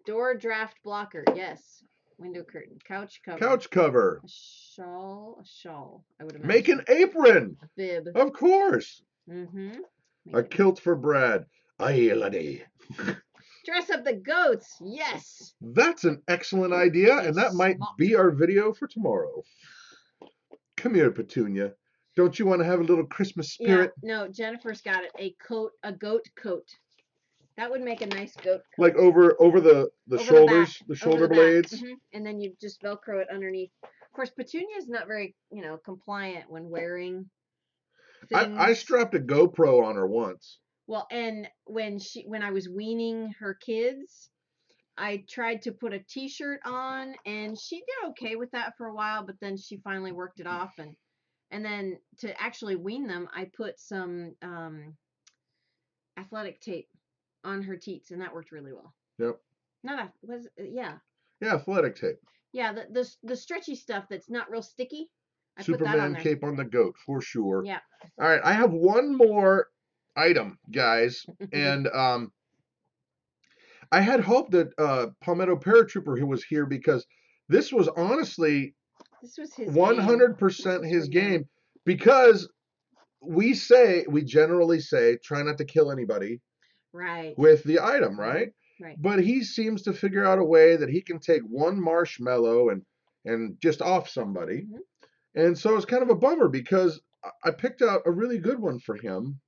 Door draft blocker, yes. Window curtain. Couch cover. Couch cover. A shawl, I would imagine. Make an apron. A bib. Of course. Mm-hmm. A kilt for Brad. Aye, laddie. Dress up the goats, yes. That's an excellent idea, and that might be our video for tomorrow. Come here, Petunia. Don't you want to have a little Christmas spirit? Yeah, no, Jennifer's got it. A goat coat. That would make a nice goat coat. Like over the shoulders, the shoulder blades. Mm-hmm. And then you just Velcro it underneath. Of course, Petunia is not very, compliant when wearing things. I strapped a GoPro on her once. Well, and when I was weaning her kids, I tried to put a t-shirt on, and she did okay with that for a while, but then she finally worked it off, and then to actually wean them, I put some athletic tape on her teats, and that worked really well. Yep. Yeah, athletic tape. Yeah, the stretchy stuff that's not real sticky. I Superman put that on there. cape on the goat for sure. Yeah. All right, I have one more item, guys, and I had hoped that Palmetto Paratrooper who was here, because this was honestly his 100% his game, because we generally say try not to kill anybody with the item, right? Right. But he seems to figure out a way that he can take one marshmallow and just off somebody. Mm-hmm. And so it's kind of a bummer, because I picked out a really good one for him.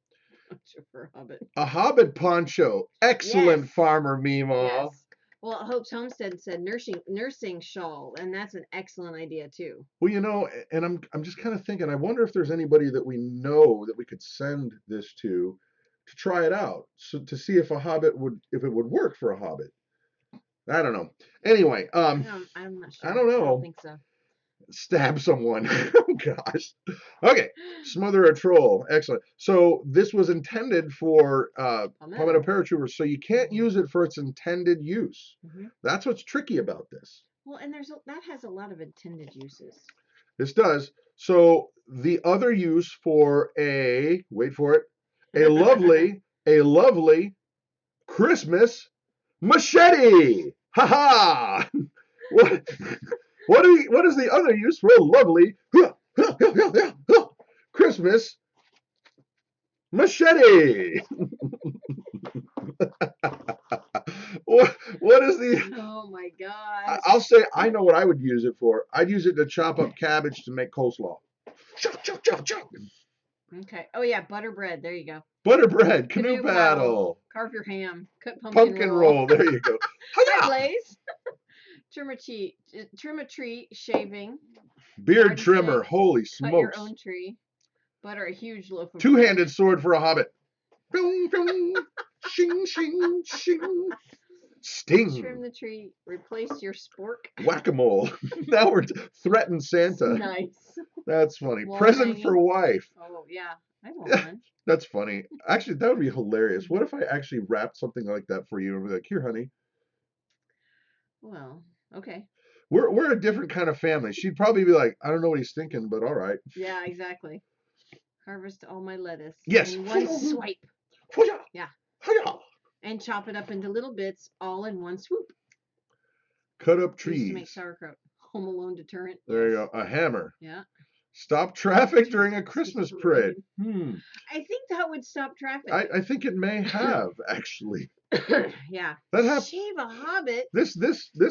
For a hobbit. A hobbit poncho. Excellent, yes. Farmer Meemaw. Yes. Well, Hope's Homestead said nursing shawl, and that's an excellent idea too. Well, and I'm just kind of thinking, I wonder if there's anybody that we know that we could send this to try it out, so to see if it would work for a hobbit. I don't know. Anyway, I'm not sure. I don't know. I don't think so. Stab someone. Oh gosh. Okay. Smother a troll. Excellent. So this was intended for Palmetto Paratroopers, so you can't use it for its intended use. Mm-hmm. That's what's tricky about this. Well, and that has a lot of intended uses. This does. So the other use for wait for it, a lovely Christmas machete. Ha ha. What is the other use for a lovely Christmas machete? What is the... Oh my gosh. I'll say I know what I would use it for. I'd use it to chop up cabbage to make coleslaw. Chop, chop, chop, chop. Okay. Oh yeah, butter bread. There you go. Butter bread, canoe paddle. Carve your ham. Cut pumpkin roll. There you go. Hi, Blaze. Trim a tree, shaving. Beard trimmer. Egg, holy smokes. Cut your own tree. Butter a huge loaf of two-handed sword for a hobbit. Boom, boom. Shing, shing, shing. Sting. Trim the tree. Replace your spork. Whack-a-mole. Now we're threaten Santa. Nice. That's funny. Wall present hanging. For wife. Oh, yeah. I want one. That's funny. Actually, that would be hilarious. What if I actually wrapped something like that for you and be like, here, honey. Well, okay. We're a different kind of family. She'd probably be like, I don't know what he's thinking, but all right. Yeah, exactly. Harvest all my lettuce. Yes. In one swipe. Yeah. And chop it up into little bits all in one swoop. Cut up trees. To make sauerkraut. Home Alone deterrent. There you go. A hammer. Yeah. Stop traffic during a Christmas parade. I think that would stop traffic. I think it may have, actually. Yeah. That Shave a hobbit. This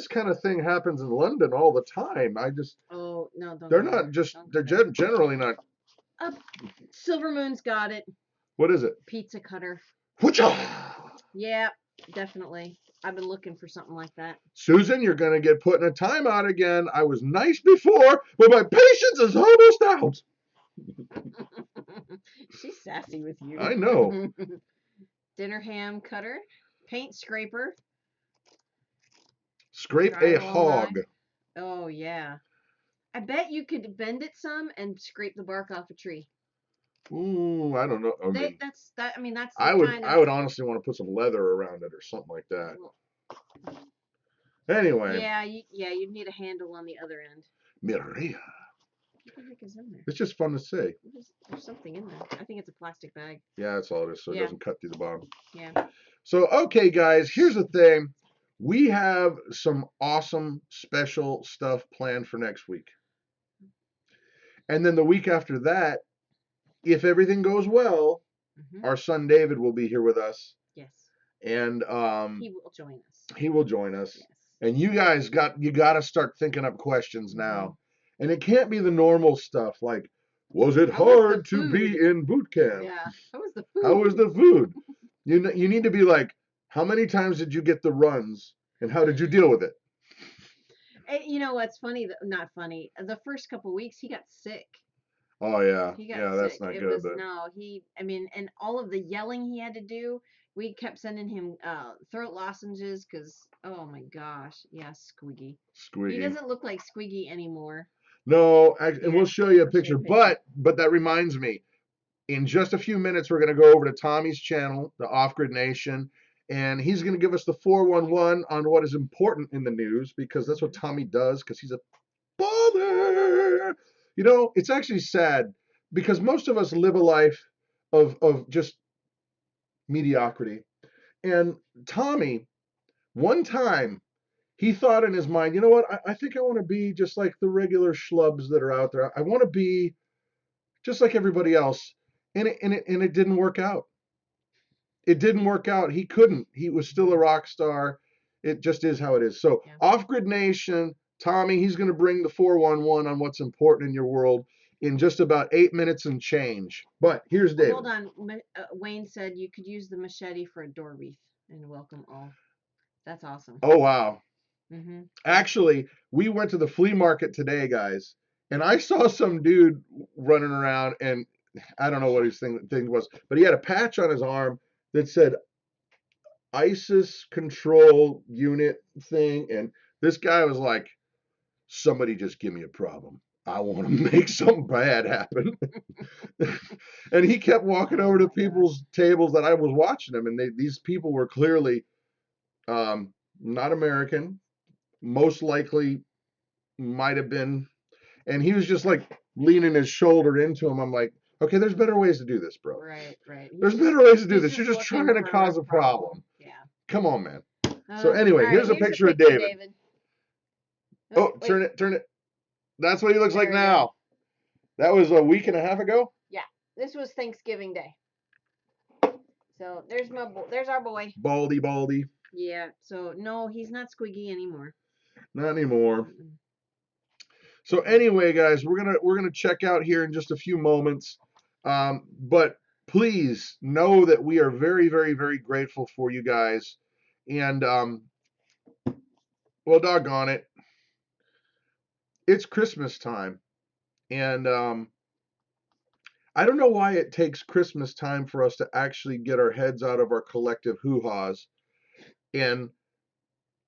kind of thing happens in London all the time. Oh no, they're not just. They're generally not. Silver Moon's got it. What is it? Pizza cutter. Whoocha! Yeah, definitely. I've been looking for something like that. Susan, you're going to get put in a timeout again. I was nice before, but my patience is almost out. She's sassy with you. I know. Dinner ham cutter. Paint scraper. Scrape a hog. Knife. Oh, yeah. I bet you could bend it some and scrape the bark off a tree. Ooh, I don't know. That's I would honestly want to put some leather around it or something like that. Anyway. Yeah, you'd need a handle on the other end. Maria. What the heck is in there? It's just fun to say. There's something in there. I think it's a plastic bag. Yeah, that's all it is, so it Yeah. doesn't cut through the bottom. Yeah. So, okay, guys, here's the thing. We have some awesome special stuff planned for next week. And then the week after that, if everything goes well, our son David will be here with us. Yes. And he will join us. He will join us. Yes. And you guys got to start thinking up questions now. And it can't be the normal stuff like, was it hard to be in boot camp? Yeah. How was the food? How was the food? You need to be like, how many times did you get the runs and how did you deal with it? You know what's funny? Not funny. The first couple weeks he got sick. Oh yeah. He got sick. That's not good. And all of the yelling he had to do, we kept sending him throat lozenges because, oh my gosh, yeah, Squiggy. He doesn't look like Squiggy anymore. No, and we'll show you a picture. But that reminds me, in just a few minutes, we're going to go over to Tommy's channel, the Off Grid Nation, and he's going to give us the 411 on what is important in the news, because that's what Tommy does, because he's a father. You know, it's actually sad, because most of us live a life of just mediocrity. And Tommy, one time, he thought in his mind, you know what, I think I want to be just like the regular schlubs that are out there. I want to be just like everybody else. And it didn't work out. It didn't work out. He couldn't. He was still a rock star. It just is how it is. So, yeah. Off Grid Nation, Tommy, he's going to bring the 411 on what's important in your world in just about 8 minutes and change. But here's David. Hold on. Wayne said you could use the machete for a door wreath and welcome all. That's awesome. Oh, wow. Mm-hmm. Actually, we went to the flea market today, guys, and I saw some dude running around, and I don't know what his thing was, but he had a patch on his arm that said ISIS control unit thing, and this guy was like, somebody just give me a problem. I want to make something bad happen. And he kept walking over to people's tables that I was watching them, and these people were clearly not American, most likely might have been, and he was just like leaning his shoulder into him. I'm like, okay, there's better ways to do this, bro. Right. There's better ways to do this. You're just trying to cause a problem. Yeah. Come on, man. So anyway, here's a picture of David. Oh, turn it. That's what he looks like now. That was a week and a half ago? Yeah. This was Thanksgiving Day. So there's our boy. Baldy. Yeah. So no, he's not Squiggy anymore. Not anymore. So anyway, guys, we're gonna check out here in just a few moments. But please know that we are very, very, very grateful for you guys. And well, doggone it, it's Christmas time, and I don't know why it takes Christmas time for us to actually get our heads out of our collective hoo-has and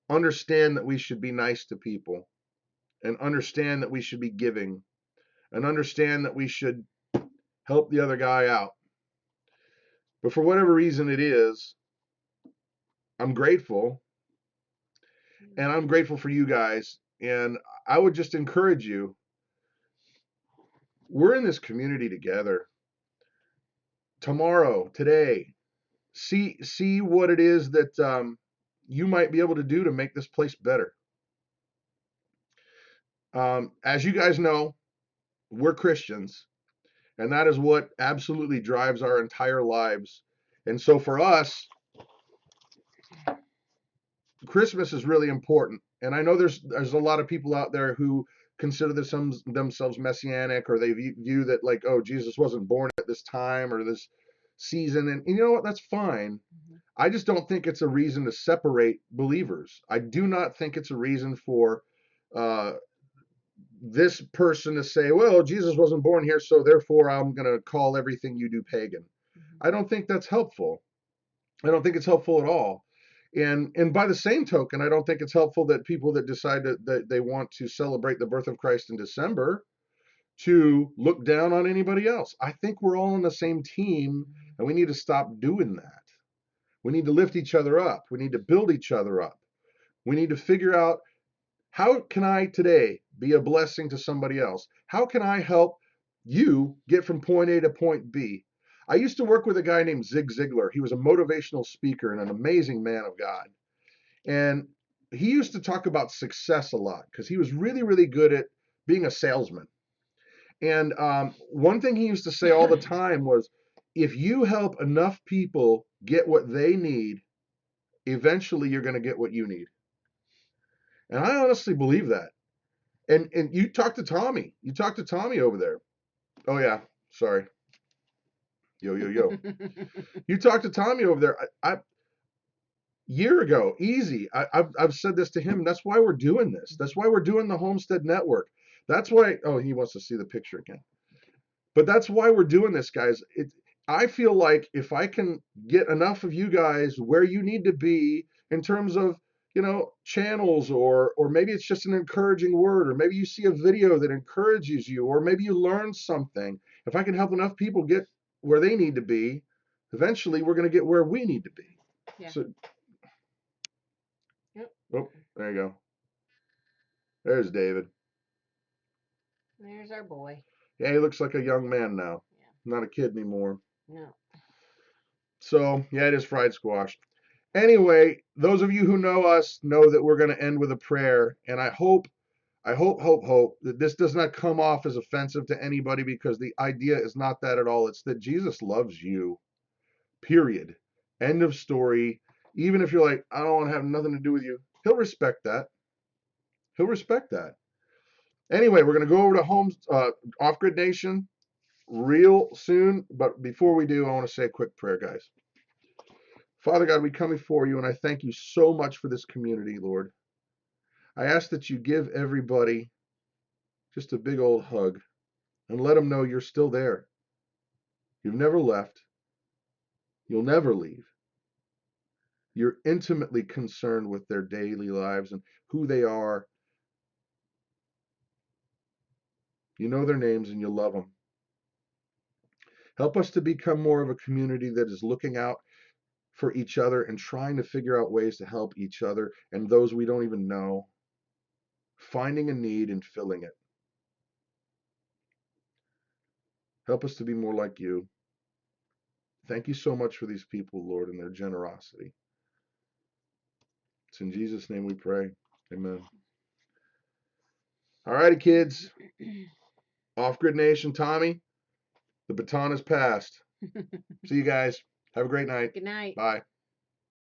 understand that we should be nice to people, and understand that we should be giving, and understand that we should help the other guy out. But for whatever reason it is, I'm grateful, and I'm grateful for you guys. And I would just encourage you, we're in this community together. Tomorrow, today, see what it is that you might be able to do to make this place better. As you guys know, we're Christians, and that is what absolutely drives our entire lives. And so for us, Christmas is really important. And I know there's a lot of people out there who consider themselves messianic, or they view that like, oh, Jesus wasn't born at this time or this season. And you know what? That's fine. Mm-hmm. I just don't think it's a reason to separate believers. I do not think it's a reason for this person to say, well, Jesus wasn't born here, so therefore I'm going to call everything you do pagan. Mm-hmm. I don't think that's helpful. I don't think it's helpful at all. And by the same token, I don't think it's helpful that people that decide that they want to celebrate the birth of Christ in December to look down on anybody else. I think we're all on the same team, and we need to stop doing that. We need to lift each other up. We need to build each other up. We need to figure out, how can I today be a blessing to somebody else? How can I help you get from point A to point B? I used to work with a guy named Zig Ziglar. He was a motivational speaker and an amazing man of God. And he used to talk about success a lot because he was really, really good at being a salesman. And one thing he used to say all the time was, if you help enough people get what they need, eventually you're going to get what you need. And I honestly believe that. And you talk to Tommy. You talk to Tommy over there. Oh yeah, sorry. Yo yo yo. You talk to Tommy over there. I year ago, easy. I've said this to him. That's why we're doing this. That's why we're doing the Homestead Network. That's why. Oh, he wants to see the picture again. But that's why we're doing this, guys. I feel like if I can get enough of you guys where you need to be in terms of, channels, or maybe it's just an encouraging word, or maybe you see a video that encourages you, or maybe you learn something. If I can help enough people get where they need to be, eventually we're going to get where we need to be. Yeah. So, yep. Oh, there you go. There's David. There's our boy. Yeah, he looks like a young man now. Yeah. Not a kid anymore. No. So, yeah, it is fried squash. Anyway, those of you who know us know that we're going to end with a prayer. And I hope that this does not come off as offensive to anybody, because the idea is not that at all. It's that Jesus loves you, period. End of story. Even if you're like, I don't want to have nothing to do with you, he'll respect that. He'll respect that. Anyway, we're going to go over to Off Grid Nation real soon. But before we do, I want to say a quick prayer, guys. Father God, we come before you, and I thank you so much for this community, Lord. I ask that you give everybody just a big old hug and let them know you're still there. You've never left. You'll never leave. You're intimately concerned with their daily lives and who they are. You know their names and you love them. Help us to become more of a community that is looking out for each other and trying to figure out ways to help each other and those we don't even know, finding a need and filling it. Help us to be more like you. Thank you so much for these people, Lord, and their generosity. It's in Jesus' name we pray. Amen. All righty, kids. Off Grid Nation, Tommy, the baton is passed. See you guys. Have a great night. Good night. Bye.